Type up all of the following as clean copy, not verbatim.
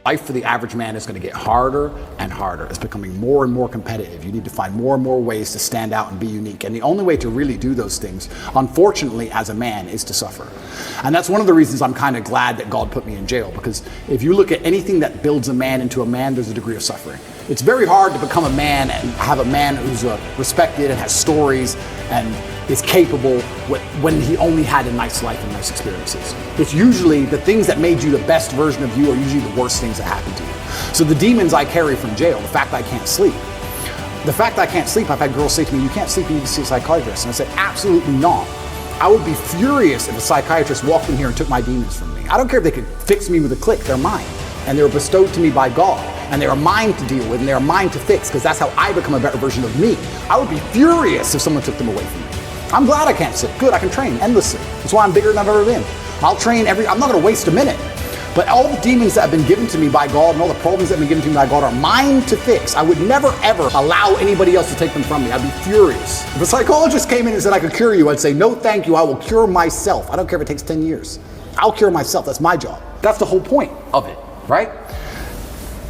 Life for the average man is going to get harder and harder. It's becoming more and more competitive. You need to find more and more ways to stand out and be unique. And the only way to really do those things, unfortunately, as a man, is to suffer. And that's one of the reasons I'm kind of glad that God put me in jail, because if you look at anything that builds a man into a man, there's a degree of suffering. It's very hard to become a man and have a man who's respected and has stories and is capable when he only had a nice life and nice experiences. It's usually the things that made you the best version of you are usually the worst things that happen to you. So the demons I carry from jail, the fact that I can't sleep. The fact that I can't sleep, I've had girls say to me, you can't sleep, you need to see a psychiatrist. And I said, absolutely not. I would be furious if a psychiatrist walked in here and took my demons from me. I don't care if they could fix me with a click, they're mine. And they were bestowed to me by God. And they are mine to deal with, and they are mine to fix, because that's how I become a better version of me. I would be furious if someone took them away from me. I'm glad I can't sleep. Good, I can train endlessly. That's why I'm bigger than I've ever been. I'll train I'm not gonna waste a minute. But all the demons that have been given to me by God and all the problems that have been given to me by God are mine to fix. I would never ever allow anybody else to take them from me. I'd be furious. If a psychologist came in and said I could cure you, I'd say, no thank you, I will cure myself. I don't care if it takes 10 years. I'll cure myself, that's my job. That's the whole point of it, right?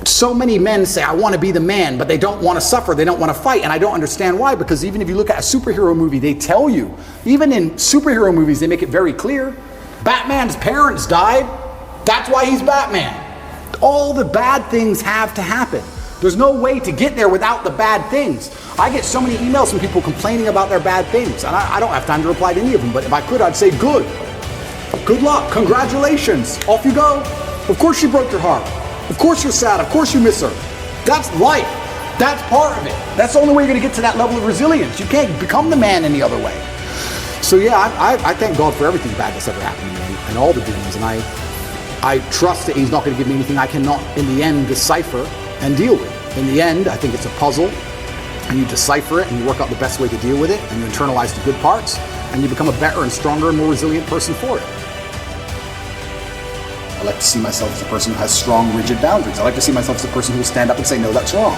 So many men say, I want to be the man, but they don't want to suffer, they don't want to fight, and I don't understand why, because even if you look at a superhero movie, they tell you, even in superhero movies, they make it very clear, Batman's parents died, that's why he's Batman. All the bad things have to happen. There's no way to get there without the bad things. I get so many emails from people complaining about their bad things, and I don't have time to reply to any of them, but if I could, I'd say, good luck, congratulations, off you go. Of course she broke your heart. Of course you're sad, of course you miss her. That's life, that's part of it. That's the only way you're gonna get to that level of resilience. You can't become the man any other way. So yeah, I thank God for everything bad that's ever happened to me and all the demons, and I trust that he's not gonna give me anything I cannot, in the end, decipher and deal with. In the end, I think it's a puzzle, and you decipher it and you work out the best way to deal with it, and you internalize the good parts, and you become a better and stronger and more resilient person for it. I like to see myself as a person who has strong, rigid boundaries. I like to see myself as a person who will stand up and say, no, that's wrong.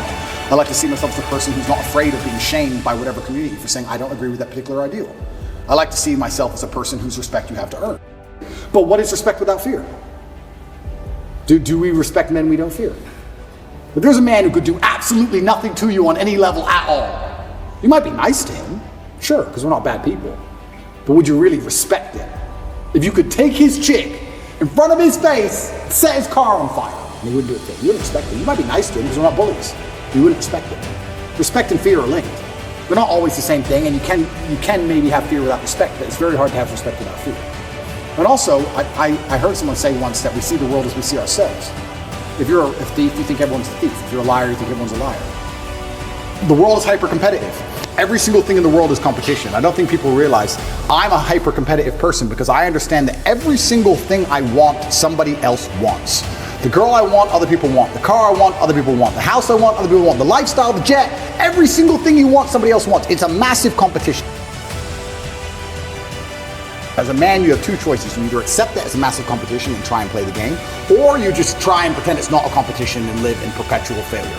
I like to see myself as a person who's not afraid of being shamed by whatever community for saying, I don't agree with that particular ideal. I like to see myself as a person whose respect you have to earn. But what is respect without fear? Do we respect men we don't fear? If there's a man who could do absolutely nothing to you on any level at all, you might be nice to him, sure, because we're not bad people. But would you really respect him? If you could take his chick in front of his face, set his car on fire, and he wouldn't do it to him. You wouldn't respect him. You might be nice to him because we're not bullies. You wouldn't respect him. Respect and fear are linked. They're not always the same thing, and you can maybe have fear without respect, but it's very hard to have respect without fear. And also, I heard someone say once that we see the world as we see ourselves. If you're a thief, you think everyone's a thief. If you're a liar, you think everyone's a liar. The world is hyper-competitive. Every single thing in the world is competition. I don't think people realize I'm a hyper-competitive person because I understand that every single thing I want, somebody else wants. The girl I want, other people want. The car I want, other people want. The house I want, other people want. The lifestyle, the jet, every single thing you want, somebody else wants. It's a massive competition. As a man, you have two choices. You either accept that as a massive competition and try and play the game, or you just try and pretend it's not a competition and live in perpetual failure.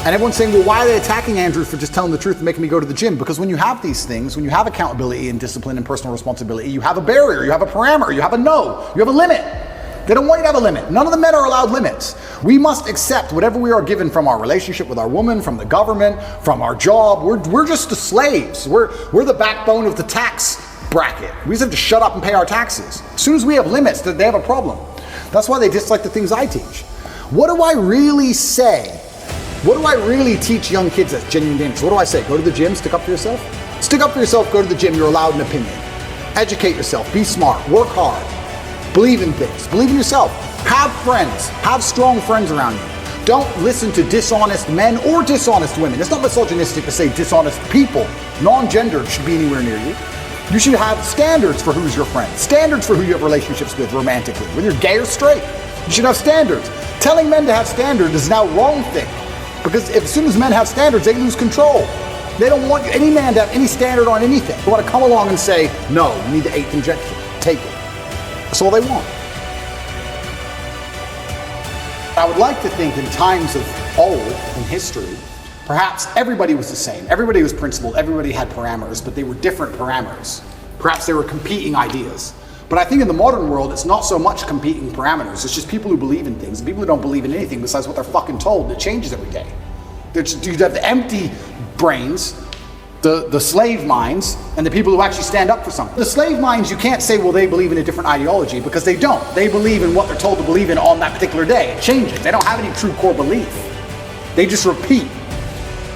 And everyone's saying, well, why are they attacking Andrew for just telling the truth and making me go to the gym? Because when you have these things, when you have accountability and discipline and personal responsibility, you have a barrier, you have a parameter, you have a no, you have a limit. They don't want you to have a limit. None of the men are allowed limits. We must accept whatever we are given from our relationship with our woman, from the government, from our job. We're just the slaves. We're the backbone of the tax bracket. We just have to shut up and pay our taxes. As soon as we have limits, they have a problem. That's why they dislike the things I teach. What do I really say? What do I really teach young kids that's genuine dangerous? What do I say? Go to the gym, stick up for yourself? Stick up for yourself, go to the gym, you're allowed an opinion. Educate yourself, be smart, work hard, believe in things, believe in yourself. Have friends, have strong friends around you. Don't listen to dishonest men or dishonest women. It's not misogynistic to say dishonest people. Non-gendered should be anywhere near you. You should have standards for who's your friend, standards for who you have relationships with romantically, whether you're gay or straight. You should have standards. Telling men to have standards is now a wrong thing. Because as soon as men have standards, they lose control. They don't want any man to have any standard on anything. They want to come along and say, no, you need the 8th injection. Take it. That's all they want. I would like to think in times of old, in history, perhaps everybody was the same. Everybody was principled. Everybody had parameters, but they were different parameters. Perhaps they were competing ideas. But I think in the modern world, it's not so much competing parameters. It's just people who believe in things and people who don't believe in anything besides what they're fucking told. It changes every day. You have the empty brains, the slave minds, and the people who actually stand up for something. The slave minds, you can't say, well, they believe in a different ideology, because they don't. They believe in what they're told to believe in on that particular day. It changes. They don't have any true core belief. They just repeat.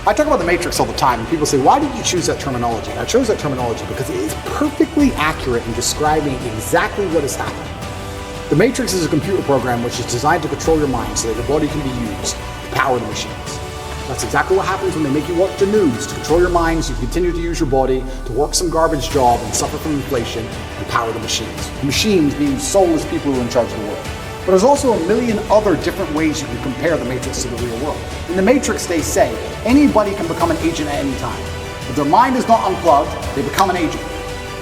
I talk about the Matrix all the time, and people say, why did you choose that terminology? And I chose that terminology because it is perfectly accurate in describing exactly what is happening. The Matrix is a computer program which is designed to control your mind so that your body can be used to power the machines. That's exactly what happens when they make you watch the news, to control your mind so you continue to use your body, to work some garbage job and suffer from inflation and power the machines. Machines mean soulless people who are in charge of the world. But there's also a million other different ways you can compare the Matrix to the real world. In the Matrix, they say anybody can become an agent at any time. If their mind is not unplugged, they become an agent.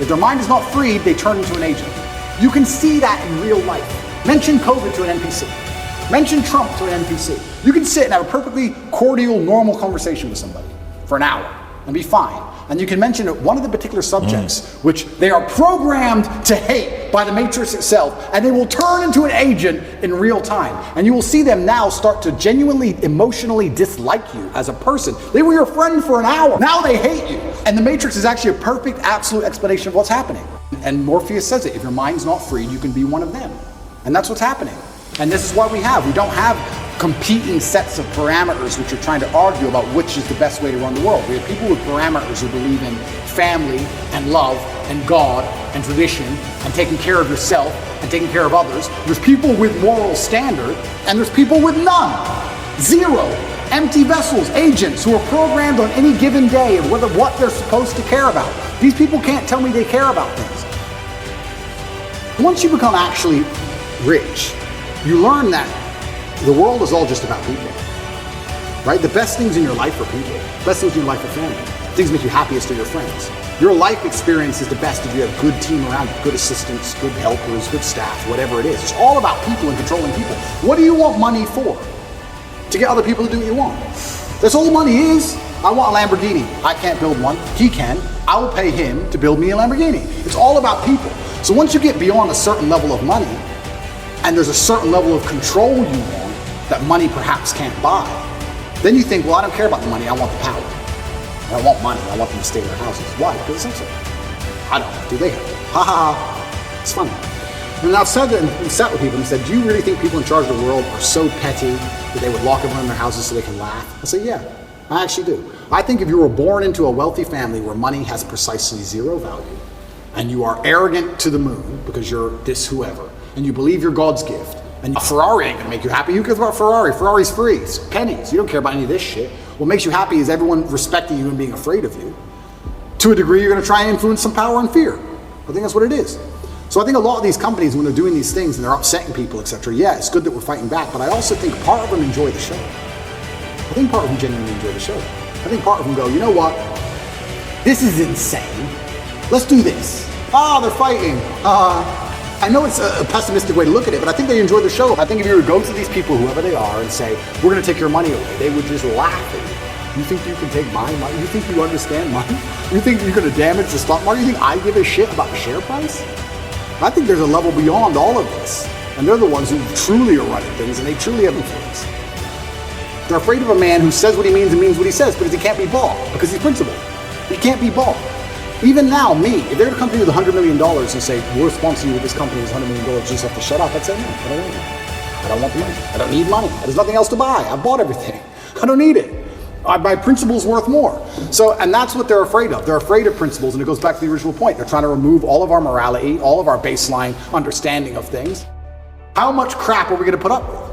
If their mind is not freed, they turn into an agent. You can see that in real life. Mention COVID to an NPC. Mention Trump to an NPC. You can sit and have a perfectly cordial, normal conversation with somebody for an hour and be fine. And you can mention one of the particular subjects which they are programmed to hate by the Matrix itself, and they will turn into an agent in real time. And you will see them now start to genuinely, emotionally dislike you as a person. They were your friend for an hour. Now they hate you. And the Matrix is actually a perfect, absolute explanation of what's happening. And Morpheus says it, if your mind's not freed, you can be one of them. And that's what's happening. And this is what we don't have competing sets of parameters which are trying to argue about which is the best way to run the world. We have people with parameters who believe in family and love and God and tradition and taking care of yourself and taking care of others. There's people with moral standard and there's people with none. Zero. Empty vessels, agents who are programmed on any given day of what they're supposed to care about. These people can't tell me they care about things. Once you become actually rich, you learn that the world is all just about people, right? The best things in your life are people. The best things in your life are family. The things that make you happiest are your friends. Your life experience is the best if you have a good team around you, good assistants, good helpers, good staff, whatever it is. It's all about people and controlling people. What do you want money for? To get other people to do what you want. That's all money is. I want a Lamborghini. I can't build one. He can. I will pay him to build me a Lamborghini. It's all about people. So once you get beyond a certain level of money, and there's a certain level of control you want that money perhaps can't buy, then you think, well, I don't care about the money, I want the power. I want money, I want them to stay in their houses. Why? Because it's essential. I don't have to, they have to. Ha ha ha. It's funny. And I've said that and sat with people and said, do you really think people in charge of the world are so petty that they would lock everyone in their houses so they can laugh? I say, yeah, I actually do. I think if you were born into a wealthy family where money has precisely zero value, and you are arrogant to the moon because you're this whoever, and you believe you're God's gift, and a Ferrari ain't gonna make you happy. Who cares about Ferrari? Ferrari's free. It's pennies. You don't care about any of this shit. What makes you happy is everyone respecting you and being afraid of you. To a degree, you're gonna try and influence some power and fear. I think that's what it is. So I think a lot of these companies, when they're doing these things and they're upsetting people, etc., yeah, it's good that we're fighting back, but I also think part of them enjoy the show. I think part of them genuinely enjoy the show. I think part of them go, you know what? This is insane. Let's do this. They're fighting. I know it's a pessimistic way to look at it, but I think they enjoy the show. I think if you were to go to these people, whoever they are, and say, we're going to take your money away, they would just laugh at you. You think you can take my money? You think you understand money? You think you're going to damage the stock market? You think I give a shit about the share price? I think there's a level beyond all of this. And they're the ones who truly are running things, and they truly have influence. They're afraid of a man who says what he means and means what he says, because he can't be bought, because he's principled. He can't be bought. Even now, me, if they're a company with $100 million and say, we'll sponsor you with this company with $100 million, you just have to shut up, I'd say, no, I don't want it. I don't want the money. I don't need money. There's nothing else to buy. I bought everything. I don't need it. My principle's worth more. So, and that's what they're afraid of. They're afraid of principles, and it goes back to the original point. They're trying to remove all of our morality, all of our baseline understanding of things. How much crap are we going to put up with?